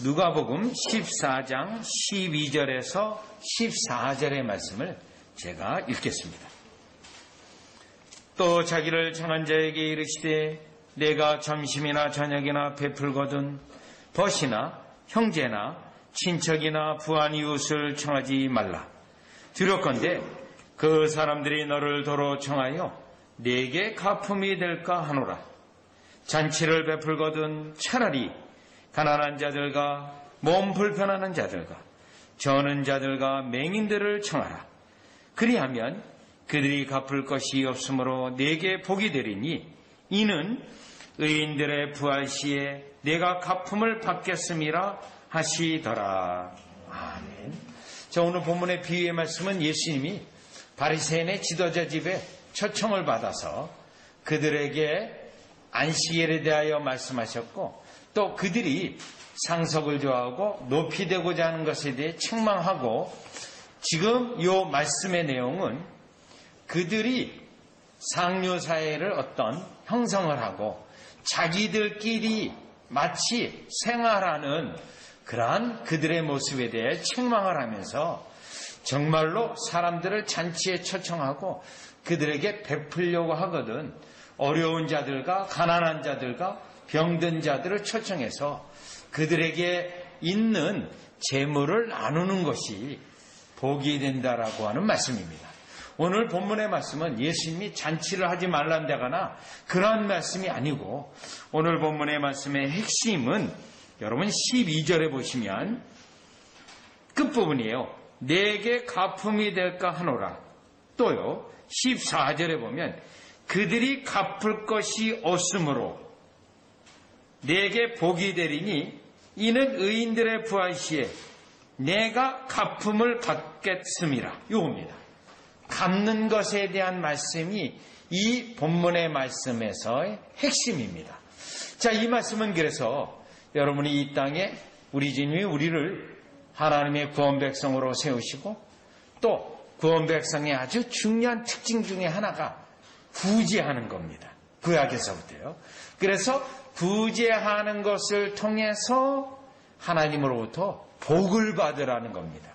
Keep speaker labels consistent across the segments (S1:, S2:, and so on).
S1: 누가복음 14장 12절에서 14절의 말씀을 제가 읽겠습니다. 또 자기를 청한 자에게 이르시되 내가 점심이나 저녁이나 베풀거든 벗이나 형제나 친척이나 부한 이웃을 청하지 말라. 두렵건대 그 사람들이 너를 도로 청하여 내게 가품이 될까 하노라. 잔치를 베풀거든 차라리 가난한 자들과 몸 불편하는 자들과 저는 자들과 맹인들을 청하라. 그리하면 그들이 갚을 것이 없으므로 내게 복이 되리니 이는 의인들의 부활 시에 내가 가품을 받겠음이라 하시더라. 아멘. 자, 오늘 본문의 비유의 말씀은 예수님이 바리새인의 지도자 집에 초청을 받아서 그들에게 안식일에 대하여 말씀하셨고 또 그들이 상석을 좋아하고 높이 되고자 하는 것에 대해 책망하고 지금 이 말씀의 내용은 그들이 상류사회를 어떤 형성을 하고 자기들끼리 마치 생활하는 그러한 그들의 모습에 대해 책망을 하면서 정말로 사람들을 잔치에 초청하고 그들에게 베풀려고 하거든 어려운 자들과 가난한 자들과 병든 자들을 초청해서 그들에게 있는 재물을 나누는 것이 복이 된다라고 하는 말씀입니다. 오늘 본문의 말씀은 예수님이 잔치를 하지 말란다거나 그러한 말씀이 아니고 오늘 본문의 말씀의 핵심은 여러분 12절에 보시면 끝부분이에요. 내게 가품이 될까 하노라. 또요 14절에 보면 그들이 갚을 것이 없으므로 내게 복이 되리니 이는 의인들의 부활 시에 내가 가품을 받겠음이라. 이겁니다. 갚는 것에 대한 말씀이 이 본문의 말씀에서의 핵심입니다. 자, 이 말씀은 그래서 여러분이 이 땅에 우리 주님이 우리를 하나님의 구원 백성으로 세우시고 또 구원 백성의 아주 중요한 특징 중에 하나가 구제하는 겁니다. 구약에서부터요. 그래서 구제하는 것을 통해서 하나님으로부터 복을 받으라는 겁니다.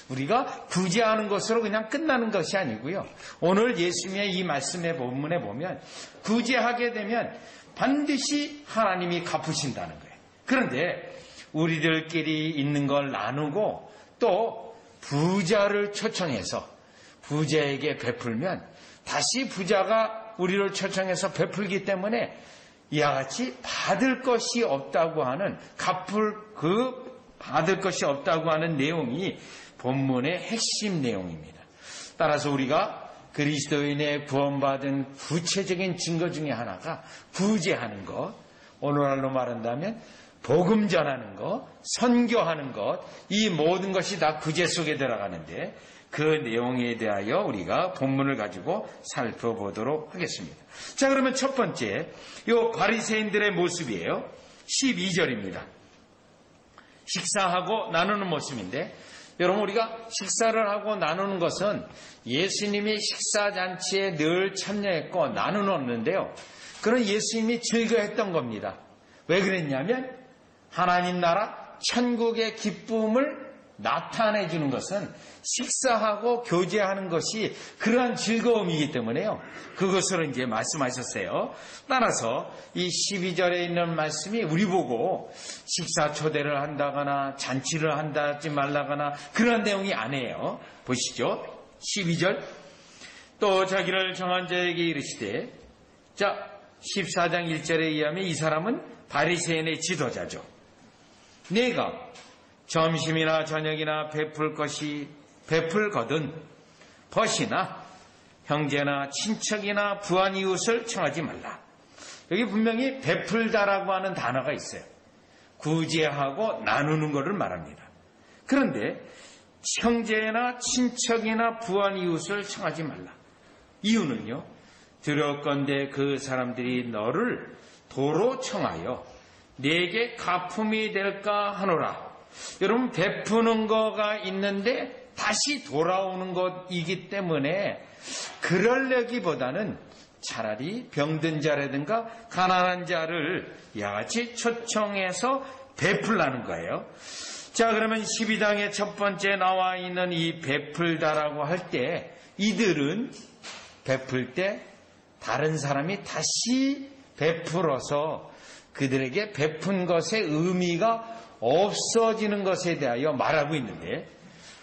S1: 우리가 구제하는 것으로 그냥 끝나는 것이 아니고요. 오늘 예수님의 이 말씀의 본문에 보면 구제하게 되면 반드시 하나님이 갚으신다는 거예요. 그런데 우리들끼리 있는 걸 나누고 또 부자를 초청해서 부자에게 베풀면 다시 부자가 우리를 초청해서 베풀기 때문에 이와 같이 받을 것이 없다고 하는 받을 것이 없다고 하는 내용이 본문의 핵심 내용입니다. 따라서 우리가 그리스도인의 구원받은 구체적인 증거 중에 하나가 구제하는 것, 오늘날로 말한다면 복음 전하는 것, 선교하는 것, 이 모든 것이 다 구제 속에 들어가는데 그 내용에 대하여 우리가 본문을 가지고 살펴보도록 하겠습니다. 자, 그러면 첫 번째, 요 바리새인들의 모습이에요. 12절입니다. 식사하고 나누는 모습인데, 여러분 우리가 식사를 하고 나누는 것은 예수님이 식사잔치에 늘 참여했고 나누었는데요. 그런 예수님이 즐거워했던 겁니다. 왜 그랬냐면 하나님 나라 천국의 기쁨을 나타내 주는 것은 식사하고 교제하는 것이 그러한 즐거움이기 때문에요. 그것을 이제 말씀하셨어요. 따라서 이 12절에 있는 말씀이 우리 보고 식사 초대를 한다거나 잔치를 한다지 말라거나 그런 내용이 아니에요. 보시죠. 12절. 또 자기를 정한 자에게 이르시되, 자 14장 1절에 의하면 이 사람은 바리새인의 지도자죠. 내가 점심이나 저녁이나 베풀거든 벗이나 형제나 친척이나 부한 이웃을 청하지 말라. 여기 분명히 베풀다라고 하는 단어가 있어요. 구제하고 나누는 것을 말합니다. 그런데 형제나 친척이나 부한 이웃을 청하지 말라. 이유는요, 두렵건대 그 사람들이 너를 도로 청하여 내게 가품이 될까 하노라. 여러분 베푸는 거가 있는데 다시 돌아오는 것이기 때문에 그러려기보다는 차라리 병든 자라든가 가난한 자를 야같이 초청해서 베풀라는 거예요. 자, 그러면 12장의 첫 번째 나와 있는 이 베풀다라고 할 때 이들은 베풀 때 다른 사람이 다시 베풀어서 그들에게 베푼 것의 의미가 없어지는 것에 대하여 말하고 있는데,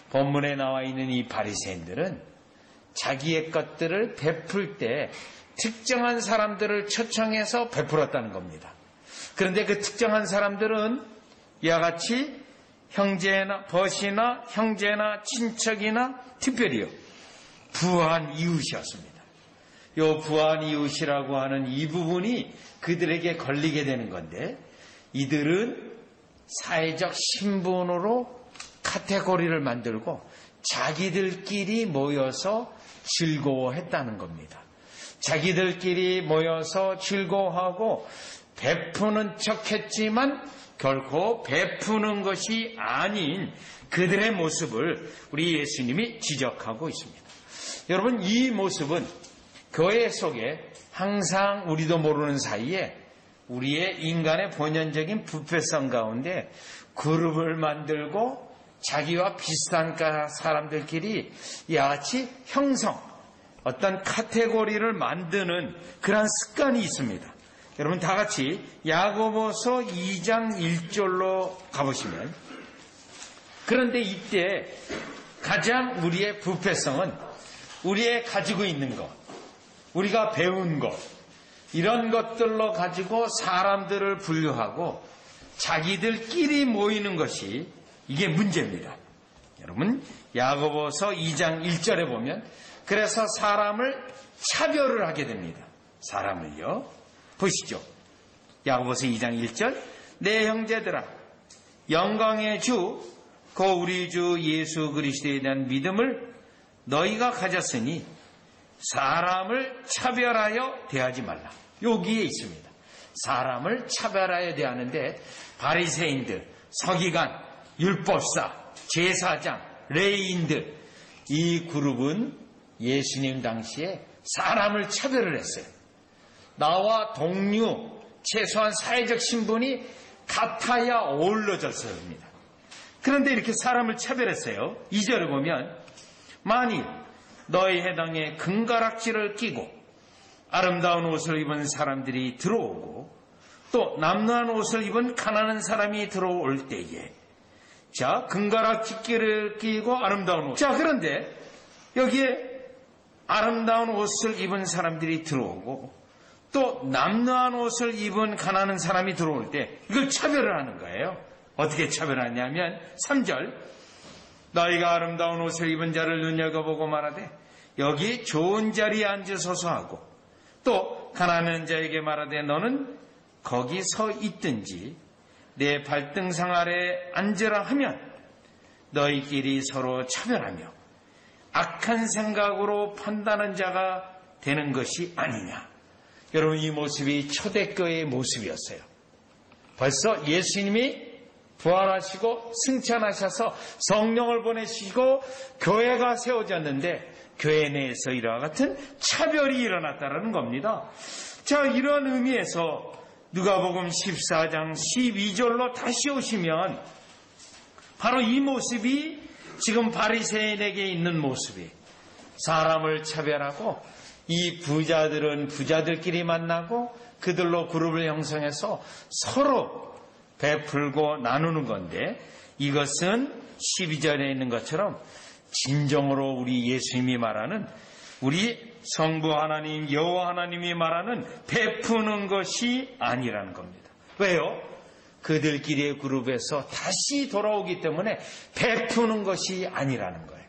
S1: 본문에 나와 있는 이 바리새인들은 자기의 것들을 베풀 때 특정한 사람들을 초청해서 베풀었다는 겁니다. 그런데 그 특정한 사람들은 이와 같이 형제나 벗이나 형제나 친척이나 특별히요 부한 이웃이었습니다. 이 부한 이웃이라고 하는 이 부분이 그들에게 걸리게 되는 건데, 이들은 사회적 신분으로 카테고리를 만들고 자기들끼리 모여서 즐거워했다는 겁니다. 자기들끼리 모여서 즐거워하고 베푸는 척했지만 결코 베푸는 것이 아닌 그들의 모습을 우리 예수님이 지적하고 있습니다. 여러분, 이 모습은 교회 속에 항상 우리도 모르는 사이에 우리의 인간의 본연적인 부패성 가운데 그룹을 만들고 자기와 비슷한 사람들끼리 야같이 형성, 어떤 카테고리를 만드는 그런 습관이 있습니다. 여러분 다 같이 야고보서 2장 1절로 가보시면, 그런데 이때 가장 우리의 부패성은 우리의 가지고 있는 것, 우리가 배운 것, 이런 것들로 가지고 사람들을 분류하고 자기들끼리 모이는 것이 이게 문제입니다. 여러분 야고보서 2장 1절에 보면 그래서 사람을 차별을 하게 됩니다. 사람을요. 보시죠. 야고보서 2장 1절, 내 형제들아 영광의 주 그 우리 주 예수 그리스도에 대한 믿음을 너희가 가졌으니 사람을 차별하여 대하지 말라. 여기에 있습니다. 사람을 차별하여 대하는데 바리새인들, 서기관, 율법사, 제사장, 레위인들, 이 그룹은 예수님 당시에 사람을 차별을 했어요. 나와 동료, 최소한 사회적 신분이 같아야 어울러졌어야 합니다. 그런데 이렇게 사람을 차별했어요. 2절에 보면 만일 너희 해당에 금가락지를 끼고 아름다운 옷을 입은 사람들이 들어오고 또 남루한 옷을 입은 가난한 사람이 들어올 때에, 자, 금가락지를 끼고 아름다운 옷. 자, 그런데 여기에 아름다운 옷을 입은 사람들이 들어오고 또 남루한 옷을 입은 가난한 사람이 들어올 때 이걸 차별을 하는 거예요. 어떻게 차별하냐면 3절, 너희가 아름다운 옷을 입은 자를 눈여겨보고 말하되 여기 좋은 자리에 앉으소서 하고 또 가난한 자에게 말하되 너는 거기 서 있든지 내 발등상 아래 앉으라 하면 너희끼리 서로 차별하며 악한 생각으로 판단하는 자가 되는 것이 아니냐. 여러분, 이 모습이 초대교회의 모습이었어요. 벌써 예수님이 부활하시고 승천하셔서 성령을 보내시고 교회가 세워졌는데 교회 내에서 이와 같은 차별이 일어났다는 겁니다. 자, 이런 의미에서 누가복음 14장 12절로 다시 오시면 바로 이 모습이 지금 바리새인에게 있는 모습이, 사람을 차별하고 이 부자들은 부자들끼리 만나고 그들로 그룹을 형성해서 서로 베풀고 나누는 건데, 이것은 12절에 있는 것처럼 진정으로 우리 예수님이 말하는, 우리 성부 하나님 여호와 하나님이 말하는 베푸는 것이 아니라는 겁니다. 왜요? 그들끼리의 그룹에서 다시 돌아오기 때문에 베푸는 것이 아니라는 거예요.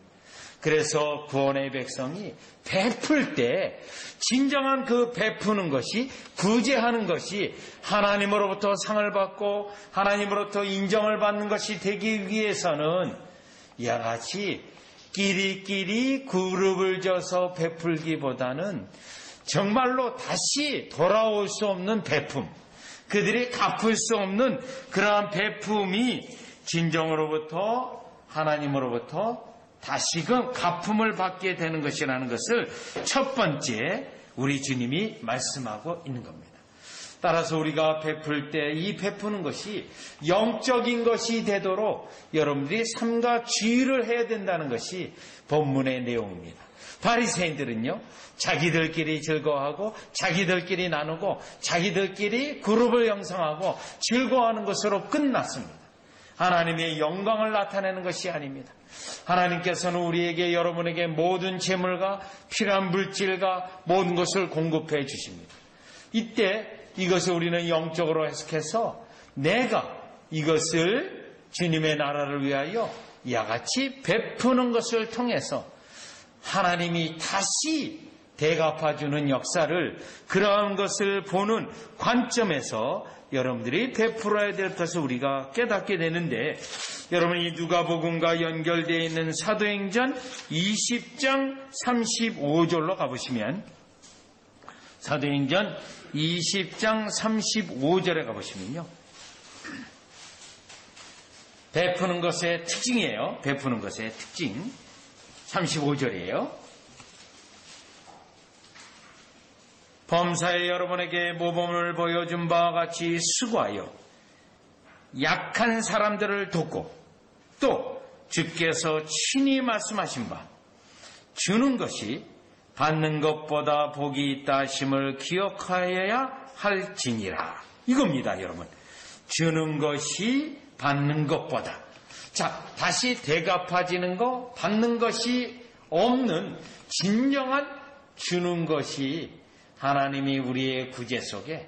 S1: 그래서 구원의 백성이 베풀 때 진정한 그 베푸는 것이, 구제하는 것이 하나님으로부터 상을 받고 하나님으로부터 인정을 받는 것이 되기 위해서는 이와 같이 끼리끼리 그룹을 져서 베풀기보다는 정말로 다시 돌아올 수 없는 베품, 그들이 갚을 수 없는 그러한 베품이 진정으로부터 하나님으로부터 다시금 갚음을 받게 되는 것이라는 것을 첫 번째 우리 주님이 말씀하고 있는 겁니다. 따라서 우리가 베풀 때 이 베푸는 것이 영적인 것이 되도록 여러분들이 삼가 주의를 해야 된다는 것이 본문의 내용입니다. 바리새인들은요, 자기들끼리 즐거워하고 자기들끼리 나누고 자기들끼리 그룹을 형성하고 즐거워하는 것으로 끝났습니다. 하나님의 영광을 나타내는 것이 아닙니다. 하나님께서는 우리에게, 여러분에게 모든 재물과 필요한 물질과 모든 것을 공급해 주십니다. 이때 이것을 우리는 영적으로 해석해서 내가 이것을 주님의 나라를 위하여 이와 같이 베푸는 것을 통해서 하나님이 다시 대갚아주는 역사를, 그러한 것을 보는 관점에서 여러분들이 베풀어야 될 것을 우리가 깨닫게 되는데, 여러분이 누가복음과 연결되어 있는 사도행전 20장 35절로 가보시면, 사도행전 20장 35절에 가보시면요, 베푸는 것의 특징이에요. 베푸는 것의 특징 35절이에요. 범사에 여러분에게 모범을 보여준 바와 같이 수고하여 약한 사람들을 돕고, 또 주께서 친히 말씀하신 바 주는 것이 받는 것보다 복이 있다 하심을 기억하여야 할지니라. 이겁니다, 여러분. 주는 것이 받는 것보다. 자, 다시 대갚아지는 거, 받는 것이 없는 진정한 주는 것이 하나님이 우리의 구제 속에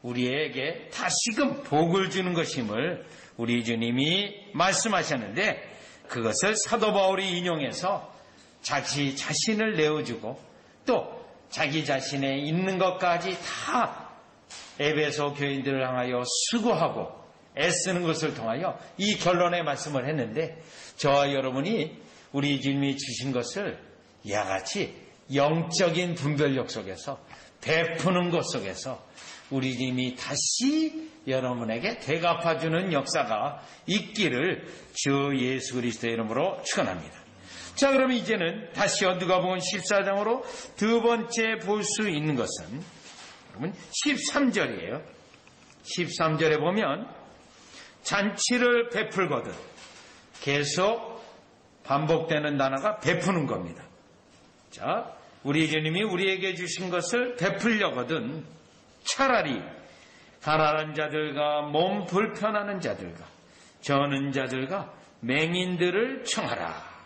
S1: 우리에게 다시금 복을 주는 것임을 우리 주님이 말씀하셨는데, 그것을 사도 바울이 인용해서 자기 자신을 내어주고 또 자기 자신의 있는 것까지 다 에베소 교인들을 향하여 수고하고 애쓰는 것을 통하여 이 결론의 말씀을 했는데, 저와 여러분이 우리 주님이 주신 것을 이와 같이 영적인 분별력 속에서 베푸는 것 속에서 우리 주님이 다시 여러분에게 대갚아주는 역사가 있기를 주 예수 그리스도의 이름으로 축원합니다. 자, 그러면 이제는 다시요 누가복음 14장으로 두 번째 볼 수 있는 것은 여러분 13절이에요. 13절에 보면 잔치를 베풀거든, 계속 반복되는 단어가 베푸는 겁니다. 자, 우리 주님이 우리에게 주신 것을 베풀려거든 차라리 가난한 자들과 몸 불편하는 자들과 저는 자들과 맹인들을 청하라.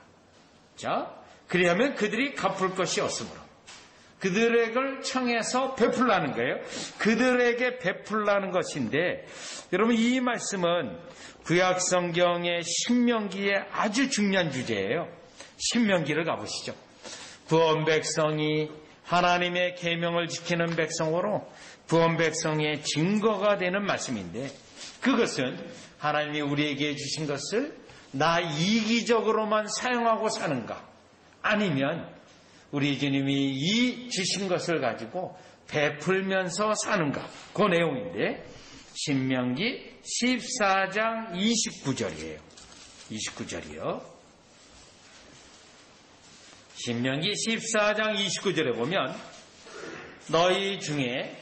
S1: 자, 그리하면 그들이 갚을 것이 없으므로 그들에게 청해서 베풀라는 거예요. 그들에게 베풀라는 것인데, 여러분 이 말씀은 구약성경의 신명기에 아주 중요한 주제예요. 신명기를 가보시죠. 구원 백성이 하나님의 계명을 지키는 백성으로 구원 백성의 증거가 되는 말씀인데, 그것은 하나님이 우리에게 주신 것을 나 이기적으로만 사용하고 사는가, 아니면 우리 주님이 이 주신 것을 가지고 베풀면서 사는가, 그 내용인데, 신명기 14장 29절이에요. 29절이요. 신명기 14장 29절에 보면 너희 중에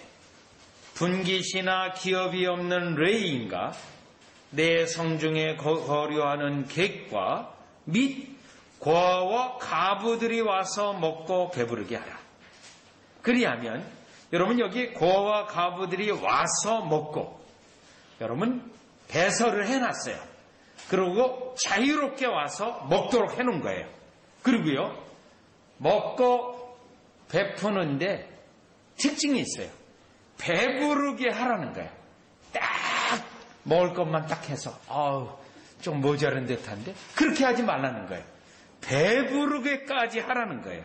S1: 분깃이나 기업이 없는 레위인과 내 성중에 거류하는 객과 및 고아와 가부들이 와서 먹고 배부르게 하라. 그리하면 여러분 여기 고아와 가부들이 와서 먹고, 여러분 배설을 해놨어요. 그리고 자유롭게 와서 먹도록 해놓은 거예요. 그리고요 먹고 베푸는데 특징이 있어요. 배부르게 하라는 거예요. 딱 먹을 것만 딱 해서 좀 모자른 듯한데 그렇게 하지 말라는 거예요. 배부르게까지 하라는 거예요.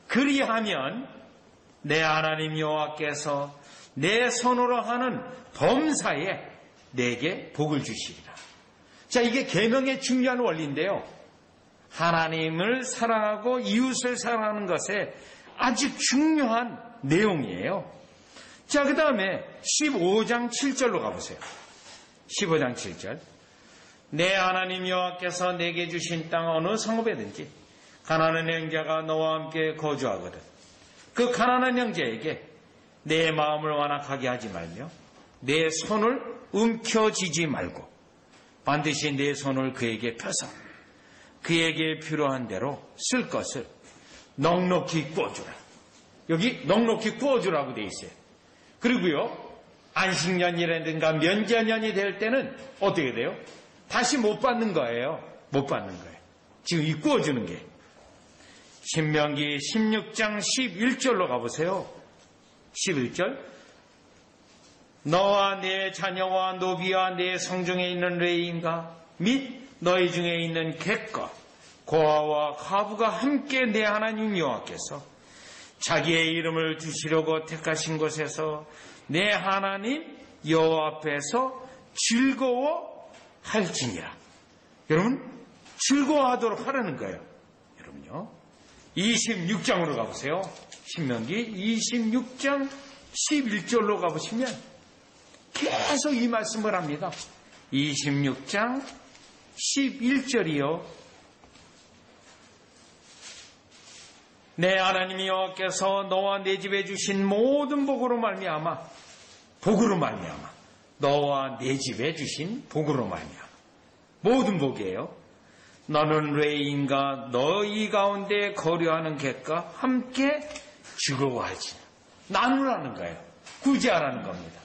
S1: 그리하면 내 하나님 여호와께서 내 손으로 하는 범사에 내게 복을 주시리라. 자, 이게 계명의 중요한 원리인데요, 하나님을 사랑하고 이웃을 사랑하는 것에 아주 중요한 내용이에요. 자, 그 다음에 15장 7절로 가보세요. 15장 7절. 내 하나님 여호와께서 내게 주신 땅 어느 성읍에든지 가난한 형제가 너와 함께 거주하거든 그 가난한 형제에게 내 마음을 완악하게 하지 말며 내 손을 움켜쥐지 말고 반드시 내 손을 그에게 펴서 그에게 필요한 대로 쓸 것을 넉넉히 구워주라. 여기 넉넉히 구워주라고 돼 있어요. 그리고요, 안식년이라든가 면제년이 될 때는 어떻게 돼요? 다시 못 받는 거예요. 못 받는 거예요. 지금 이 구워주는 게. 신명기 16장 11절로 가보세요. 11절. 너와 내 자녀와 노비와 내 성중에 있는 레인과 및 너희 중에 있는 객과 고아와 과부가 함께 내 하나님 여호와께서 자기의 이름을 두시려고 택하신 곳에서 내 하나님 여호와 앞에서 즐거워할지니라. 여러분, 즐거워하도록 하라는 거예요. 여러분요, 26장으로 가보세요. 신명기 26장 11절로 가보시면 계속 이 말씀을 합니다. 26장 11절이요. 내 하나님 여호와께서 너와 내 집에 주신 모든 복으로 말미암아 너와 내 집에 주신 복으로 말미암아 모든 복이에요. 너는 레인과 너희 가운데 거류하는 객과 함께 즐거워하지. 나누라는 거예요. 구제하라는 겁니다.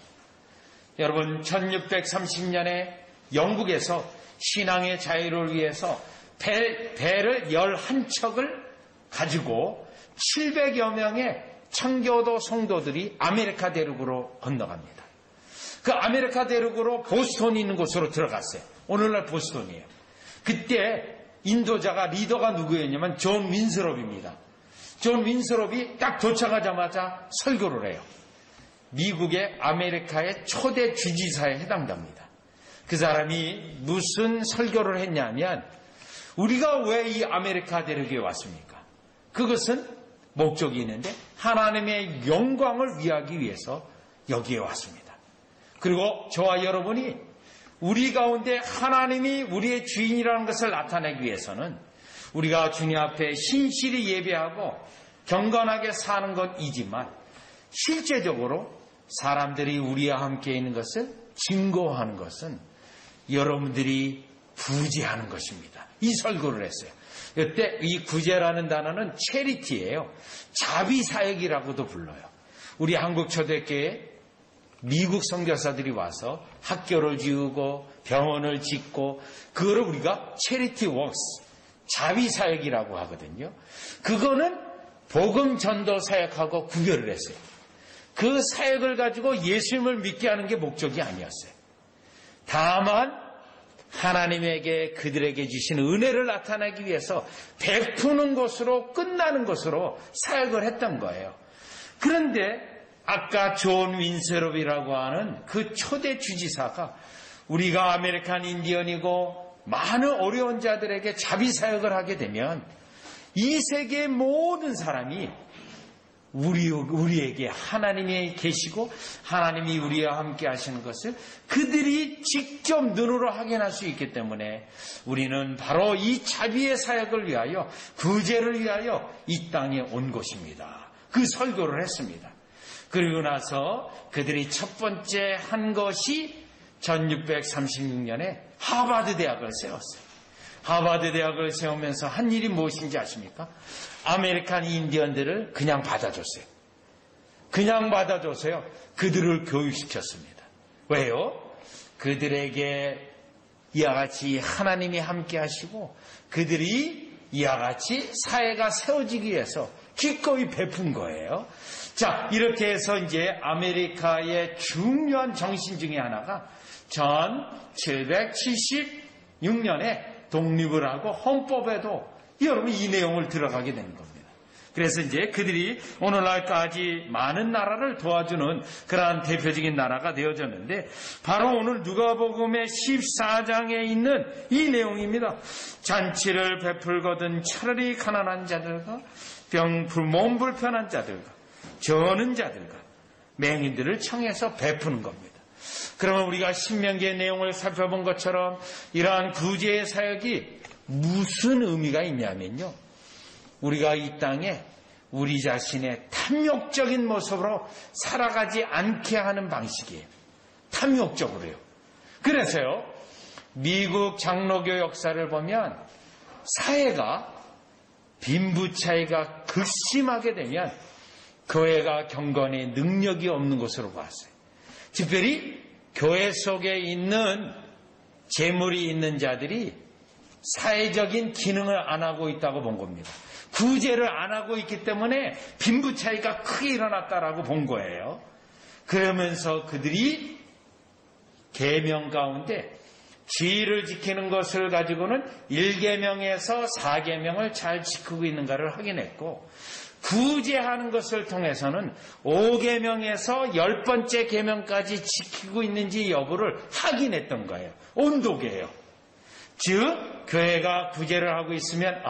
S1: 여러분, 1630년에 영국에서 신앙의 자유를 위해서 배를 11척을 가지고 700여 명의 청교도 성도들이 아메리카 대륙으로 건너갑니다. 그 아메리카 대륙으로 보스턴이 있는 곳으로 들어갔어요. 오늘날 보스턴이에요. 그때 인도자가 리더가 누구였냐면 존 윈스롭입니다. 존 윈스롭이 딱 도착하자마자 설교를 해요. 미국의 아메리카의 초대 주지사에 해당됩니다. 그 사람이 무슨 설교를 했냐면, 우리가 왜 이 아메리카 대륙에 왔습니까? 그것은 목적이 있는데 하나님의 영광을 위하기 위해서 여기에 왔습니다. 그리고 저와 여러분이 우리 가운데 하나님이 우리의 주인이라는 것을 나타내기 위해서는 우리가 주님 앞에 신실히 예배하고 경건하게 사는 것이지만, 실제적으로 사람들이 우리와 함께 있는 것을 증거하는 것은 여러분들이 구제하는 것입니다. 이 설교를 했어요. 이때 이 구제라는 단어는 체리티예요. 자비사역이라고도 불러요. 우리 한국초대교회에 미국 선교사들이 와서 학교를 지우고 병원을 짓고, 그거를 우리가 체리티 웍스, 자비사역이라고 하거든요. 그거는 복음 전도 사역하고 구별을 했어요. 그 사역을 가지고 예수님을 믿게 하는 게 목적이 아니었어요. 다만 하나님에게 그들에게 주신 은혜를 나타내기 위해서 베푸는 것으로 끝나는 것으로 사역을 했던 거예요. 그런데 아까 존 윈스롭이라고 하는 그 초대 주지사가 우리가 아메리칸 인디언이고 많은 어려운 자들에게 자비사역을 하게 되면 이 세계의 모든 사람이 우리에게 하나님이 계시고 하나님이 우리와 함께 하시는 것을 그들이 직접 눈으로 확인할 수 있기 때문에 우리는 바로 이 자비의 사역을 위하여, 구제를 위하여 이 땅에 온 것입니다. 그 설교를 했습니다. 그리고 나서 그들이 첫 번째 한 것이 1636년에 하버드 대학을 세웠어요. 하버드 대학을 세우면서 한 일이 무엇인지 아십니까? 아메리칸 인디언들을 그냥 받아줬어요. 그냥 받아줘서요, 그들을 교육시켰습니다. 왜요? 그들에게 이와 같이 하나님이 함께 하시고 그들이 이와 같이 사회가 세워지기 위해서 기꺼이 베푼 거예요. 자, 이렇게 해서 이제 아메리카의 중요한 정신 중에 하나가 1776년에 독립을 하고 헌법에도 여러분 이 내용을 들어가게 되는 겁니다. 그래서 이제 그들이 오늘날까지 많은 나라를 도와주는 그러한 대표적인 나라가 되어졌는데, 바로 오늘 누가복음의 14장에 있는 이 내용입니다. 잔치를 베풀거든 차라리 가난한 자들과 몸 불편한 자들과 저는 자들과 맹인들을 청해서 베푸는 겁니다. 그러면 우리가 신명기의 내용을 살펴본 것처럼 이러한 구제의 사역이 무슨 의미가 있냐면요, 우리가 이 땅에 우리 자신의 탐욕적인 모습으로 살아가지 않게 하는 방식이에요. 탐욕적으로요. 그래서요, 미국 장로교 역사를 보면 사회가 빈부 차이가 극심하게 되면 교회가 경건의 능력이 없는 것으로 봤어요. 특별히 교회 속에 있는 재물이 있는 자들이 사회적인 기능을 안 하고 있다고 본 겁니다. 구제를 안 하고 있기 때문에 빈부 차이가 크게 일어났다라고 본 거예요. 그러면서 그들이 계명 가운데 주의를 지키는 것을 가지고는 1계명에서 4계명을 잘 지키고 있는가를 확인했고, 구제하는 것을 통해서는 5계명에서 10번째 계명까지 지키고 있는지 여부를 확인했던 거예요. 온도계예요. 즉 교회가 구제를 하고 있으면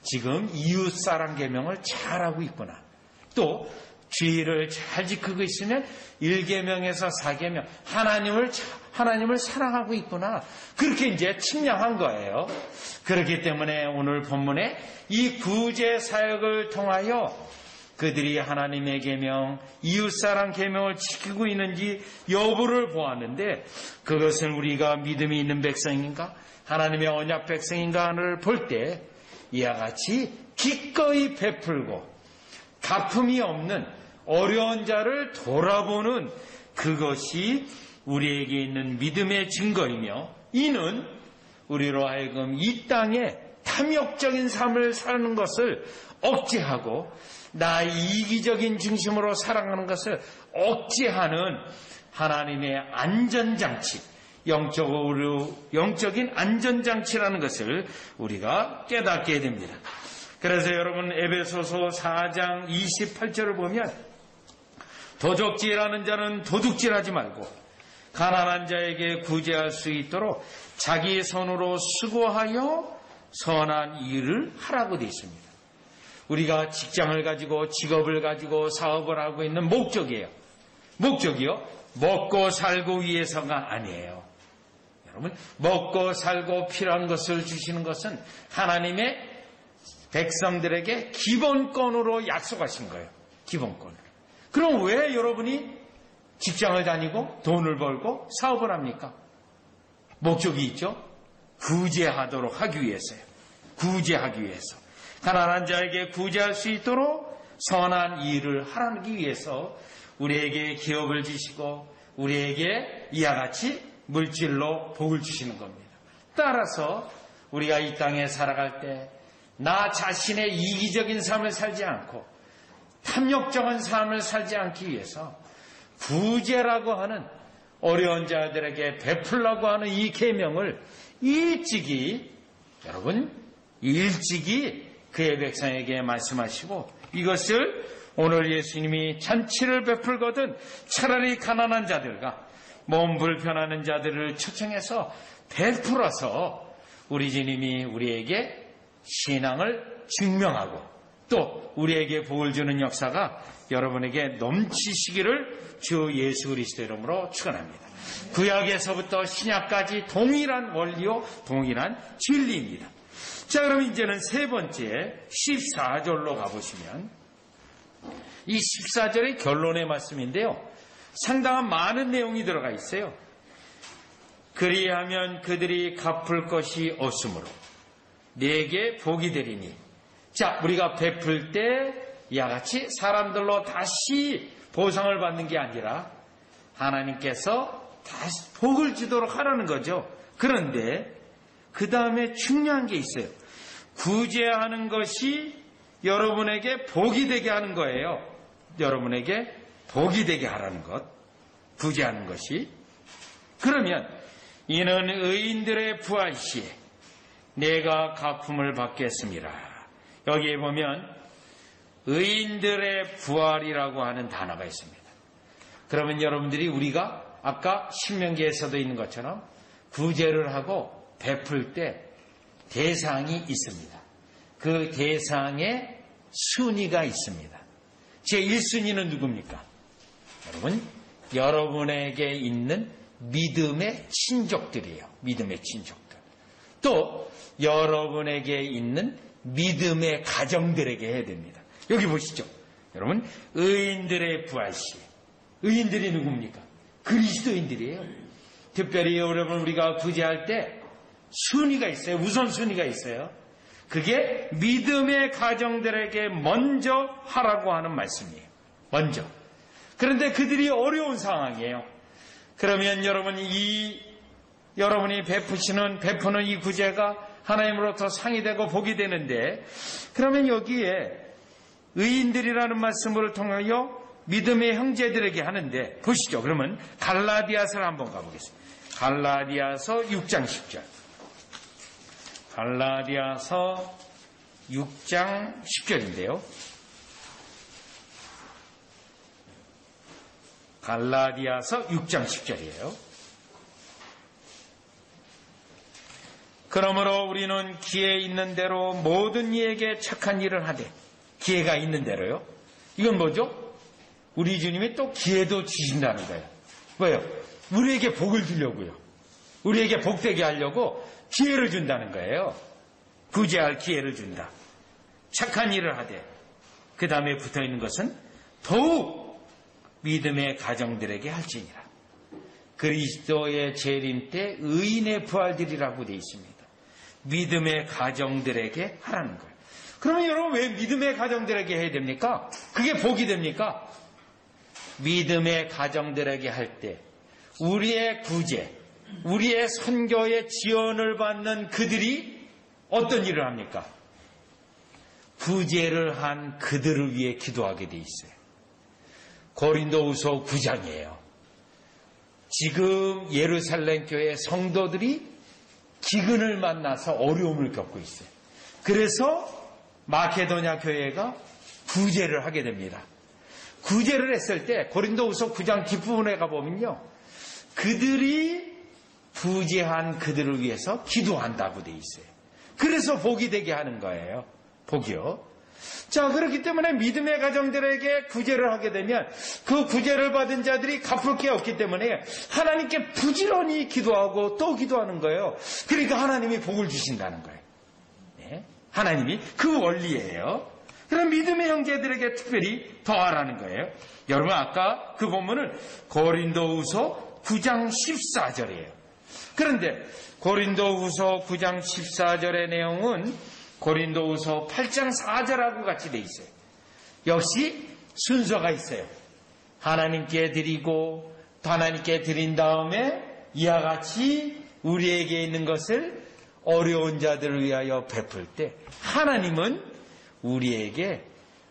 S1: 지금 이웃사랑 계명을 잘하고 있구나. 또 주의를 잘 지키고 있으면 1계명에서 4계명 하나님을 사랑하고 있구나. 그렇게 이제 측량한 거예요. 그렇기 때문에 오늘 본문에 이 구제 사역을 통하여 그들이 하나님의 계명, 이웃사랑 계명을 지키고 있는지 여부를 보았는데, 그것은 우리가 믿음이 있는 백성인가, 하나님의 언약 백성인가를 볼 때 이와 같이 기꺼이 베풀고 가품이 없는 어려운 자를 돌아보는 그것이 우리에게 있는 믿음의 증거이며, 이는 우리로 하여금 이 땅에 탐욕적인 삶을 사는 것을 억제하고 나 이기적인 중심으로 살아가는 것을 억제하는 하나님의 안전장치, 영적인 안전장치라는 것을 우리가 깨닫게 됩니다. 그래서 여러분, 에베소서 4장 28절을 보면 도적질하는 자는 도둑질하지 말고 가난한 자에게 구제할 수 있도록 자기 손으로 수고하여 선한 일을 하라고 되어 있습니다. 우리가 직장을 가지고 직업을 가지고 사업을 하고 있는 목적이에요. 목적이요? 먹고 살고 위해서가 아니에요. 여러분, 먹고 살고 필요한 것을 주시는 것은 하나님의 백성들에게 기본권으로 약속하신 거예요. 기본권. 그럼 왜 여러분이 직장을 다니고 돈을 벌고 사업을 합니까? 목적이 있죠. 구제하도록 하기 위해서요. 구제하기 위해서. 가난한 자에게 구제할 수 있도록 선한 일을 하기 위해서 우리에게 기업을 주시고 우리에게 이와 같이 물질로 복을 주시는 겁니다. 따라서 우리가 이 땅에 살아갈 때 나 자신의 이기적인 삶을 살지 않고 탐욕적인 삶을 살지 않기 위해서 구제라고 하는 어려운 자들에게 베풀라고 하는 이 계명을 일찍이 그의 백성에게 말씀하시고, 이것을 오늘 예수님이 잔치를 베풀거든 차라리 가난한 자들과 몸 불편하는 자들을 초청해서 베풀어서 우리 주님이 우리에게 신앙을 증명하고 또 우리에게 복을 주는 역사가 여러분에게 넘치시기를 주 예수 그리스도 이름으로 축원합니다. 구약에서부터 신약까지 동일한 원리요 동일한 진리입니다. 자, 그럼 이제는 세 번째 14절로 가보시면, 이 14절의 결론의 말씀인데요, 상당한 많은 내용이 들어가 있어요. 그리하면 그들이 갚을 것이 없으므로 내게 복이 되리니. 자, 우리가 베풀 때 이와 같이 사람들로 다시 보상을 받는 게 아니라 하나님께서 다시 복을 주도록 하라는 거죠. 그런데 그 다음에 중요한 게 있어요. 구제하는 것이 여러분에게 복이 되게 하는 거예요. 여러분에게 복이 되게 하라는 것. 구제하는 것이. 그러면 이는 의인들의 부활 시에 내가 갚음을 받겠습니다. 여기에 보면 의인들의 부활이라고 하는 단어가 있습니다. 그러면 여러분들이 우리가 아까 신명기에서도 있는 것처럼 구제를 하고 베풀 때 대상이 있습니다. 그 대상에 순위가 있습니다. 제1순위는 누굽니까? 여러분, 여러분에게 있는 믿음의 친족들이에요. 믿음의 친족들. 또 여러분에게 있는 믿음의 가정들에게 해야 됩니다. 여기 보시죠. 여러분, 의인들의 부활시. 의인들이 누굽니까? 그리스도인들이에요. 특별히 여러분, 우리가 구제할 때 순위가 있어요. 우선순위가 있어요. 그게 믿음의 가정들에게 먼저 하라고 하는 말씀이에요. 먼저. 그런데 그들이 어려운 상황이에요. 그러면 여러분이 베푸는 이 구제가 하나님으로부터 상이 되고 복이 되는데, 그러면 여기에 의인들이라는 말씀을 통하여 믿음의 형제들에게 하는데, 보시죠. 그러면 갈라디아서를 한번 가보겠습니다. 갈라디아서 6장 10절. 갈라디아서 6장 10절인데요. 갈라디아서 6장 10절이에요. 그러므로 우리는 기회 있는 대로 모든 이에게 착한 일을 하되, 기회가 있는 대로요. 이건 뭐죠? 우리 주님이 또 기회도 주신다는 거예요. 왜요? 우리에게 복을 주려고요. 우리에게 복되게 하려고 기회를 준다는 거예요. 구제할 기회를 준다. 착한 일을 하되, 그 다음에 붙어있는 것은 더욱 믿음의 가정들에게 할지니라. 그리스도의 재림 때 의인의 부활들이라고 되어 있습니다. 믿음의 가정들에게 하라는 거예요. 그러면 여러분, 왜 믿음의 가정들에게 해야 됩니까? 그게 복이 됩니까? 믿음의 가정들에게 할 때 우리의 구제, 우리의 선교의 지원을 받는 그들이 어떤 일을 합니까? 구제를 한 그들을 위해 기도하게 돼 있어요. 고린도후서 9장이에요. 지금 예루살렘 교회 성도들이 기근을 만나서 어려움을 겪고 있어요. 그래서 마케도냐 교회가 구제를 하게 됩니다. 구제를 했을 때 고린도후서 9장 뒷부분에 가보면요, 그들이 구제한 그들을 위해서 기도한다고 돼 있어요. 그래서 복이 되게 하는 거예요. 복이요. 자, 그렇기 때문에 믿음의 가정들에게 구제를 하게 되면 그 구제를 받은 자들이 갚을 게 없기 때문에 하나님께 부지런히 기도하고 또 기도하는 거예요. 그러니까 하나님이 복을 주신다는 거예요. 네? 하나님이 그 원리예요. 그럼 믿음의 형제들에게 특별히 더하라는 거예요. 여러분, 아까 그 본문은 고린도후서 9장 14절이에요. 그런데 고린도후서 9장 14절의 내용은 고린도후서 8장 4절하고 같이 돼 있어요. 역시 순서가 있어요. 하나님께 드리고 하나님께 드린 다음에 이와 같이 우리에게 있는 것을 어려운 자들을 위하여 베풀 때 하나님은 우리에게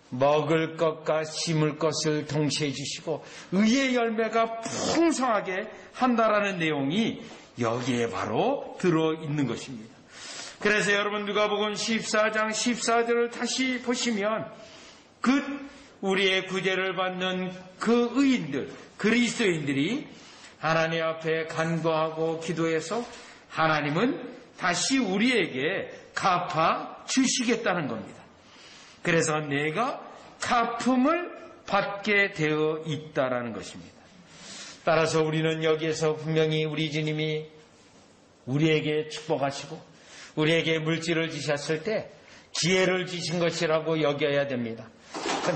S1: 먹을 것과 심을 것을 동시에 주시고 의의 열매가 풍성하게 한다라는 내용이 여기에 바로 들어있는 것입니다. 그래서 여러분, 누가복음 14장 14절을 다시 보시면 우리의 구제를 받는 그 의인들, 그리스도인들이 하나님 앞에 간구하고 기도해서 하나님은 다시 우리에게 갚아 주시겠다는 겁니다. 그래서 내가 갚음을 받게 되어 있다라는 것입니다. 따라서 우리는 여기에서 분명히 우리 주님이 우리에게 축복하시고 우리에게 물질을 주셨을 때 기회를 주신 것이라고 여겨야 됩니다.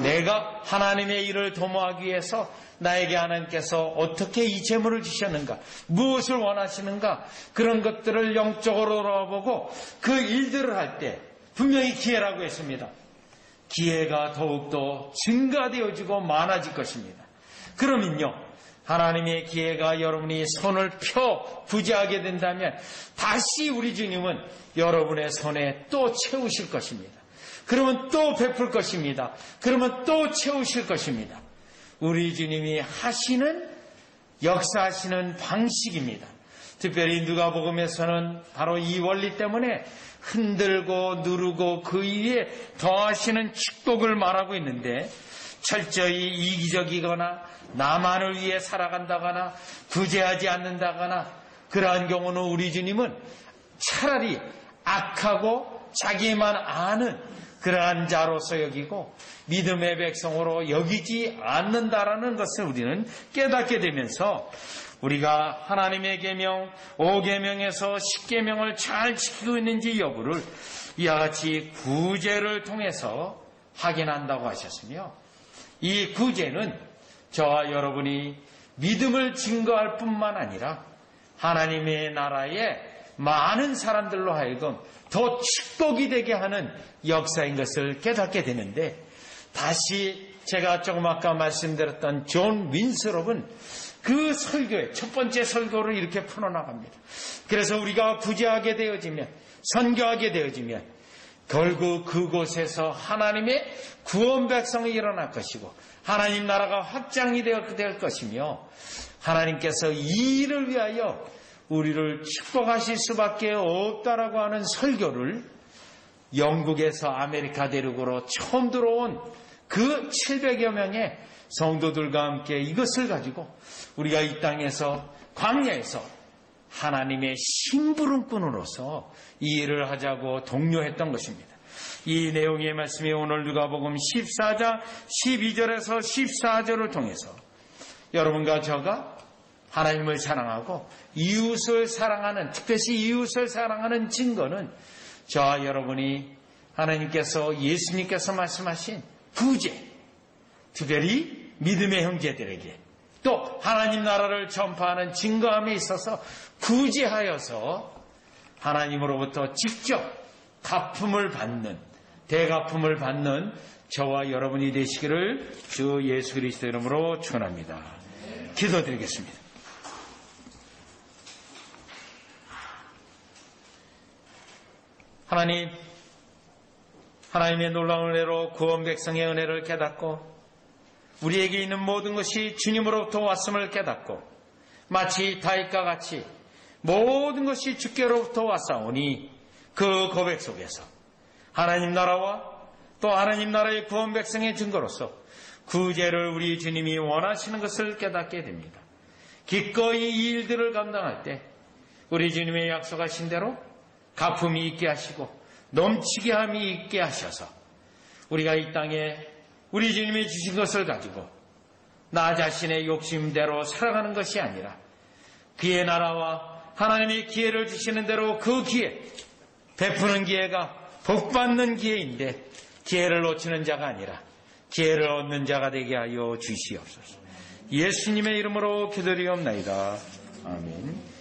S1: 내가 하나님의 일을 도모하기 위해서 나에게 하나님께서 어떻게 이 재물을 주셨는가, 무엇을 원하시는가, 그런 것들을 영적으로 알아보고 그 일들을 할 때 분명히 기회라고 했습니다. 기회가 더욱더 증가되어지고 많아질 것입니다. 그러면요, 하나님의 기회가 여러분이 손을 펴 구제하게 된다면 다시 우리 주님은 여러분의 손에 또 채우실 것입니다. 그러면 또 베풀 것입니다. 그러면 또 채우실 것입니다. 우리 주님이 하시는, 역사하시는 방식입니다. 특별히 누가복음에서는 바로 이 원리 때문에 흔들고 누르고 그 위에 더하시는 축복을 말하고 있는데, 철저히 이기적이거나 나만을 위해 살아간다거나 구제하지 않는다거나 그러한 경우는 우리 주님은 차라리 악하고 자기만 아는 그러한 자로서 여기고 믿음의 백성으로 여기지 않는다라는 것을 우리는 깨닫게 되면서 우리가 하나님의 계명 5계명에서 10계명을 잘 지키고 있는지 여부를 이와 같이 구제를 통해서 확인한다고 하셨으며 이 구제는 저와 여러분이 믿음을 증거할 뿐만 아니라 하나님의 나라에 많은 사람들로 하여금 더 축복이 되게 하는 역사인 것을 깨닫게 되는데, 다시 제가 조금 아까 말씀드렸던 존 윈스롭은 그 설교의 첫 번째 설교를 이렇게 풀어나갑니다. 그래서 우리가 구제하게 되어지면, 선교하게 되어지면 결국 그곳에서 하나님의 구원 백성이 일어날 것이고 하나님 나라가 확장이 될 것이며, 하나님께서 이 일을 위하여 우리를 축복하실 수밖에 없다라고 하는 설교를 영국에서 아메리카 대륙으로 처음 들어온 그 700여 명의 성도들과 함께 이것을 가지고 우리가 이 땅에서, 광야에서 하나님의 심부름꾼으로서 이 일을 하자고 독려했던 것입니다. 이 내용의 말씀이 오늘 누가복음 14장 12절에서 14절을 통해서 여러분과 저가 하나님을 사랑하고 이웃을 사랑하는, 특별히 이웃을 사랑하는 증거는 저와 여러분이 하나님께서, 예수님께서 말씀하신 구제, 특별히 믿음의 형제들에게 또 하나님 나라를 전파하는 증거함에 있어서 구제하여서 하나님으로부터 직접 갚음을 받는, 대갚음을 받는 저와 여러분이 되시기를 주 예수 그리스도 이름으로 축원합니다. 기도드리겠습니다. 하나님, 하나님의 놀라운 은혜로 구원 백성의 은혜를 깨닫고 우리에게 있는 모든 것이 주님으로부터 왔음을 깨닫고 마치 다윗과 같이 모든 것이 주께로부터 왔사오니 그 고백 속에서 하나님 나라와 또 하나님 나라의 구원 백성의 증거로서 구제를 우리 주님이 원하시는 것을 깨닫게 됩니다. 기꺼이 이 일들을 감당할 때 우리 주님의 약속하신 대로 갚음이 있게 하시고 넘치게 함이 있게 하셔서 우리가 이 땅에 우리 주님이 주신 것을 가지고 나 자신의 욕심대로 살아가는 것이 아니라 그의 나라와 하나님이 기회를 주시는 대로 그 기회, 베푸는 기회가 복받는 기회인데 기회를 놓치는 자가 아니라 기회를 얻는 자가 되게 하여 주시옵소서. 예수님의 이름으로 기도드리옵나이다. 아멘.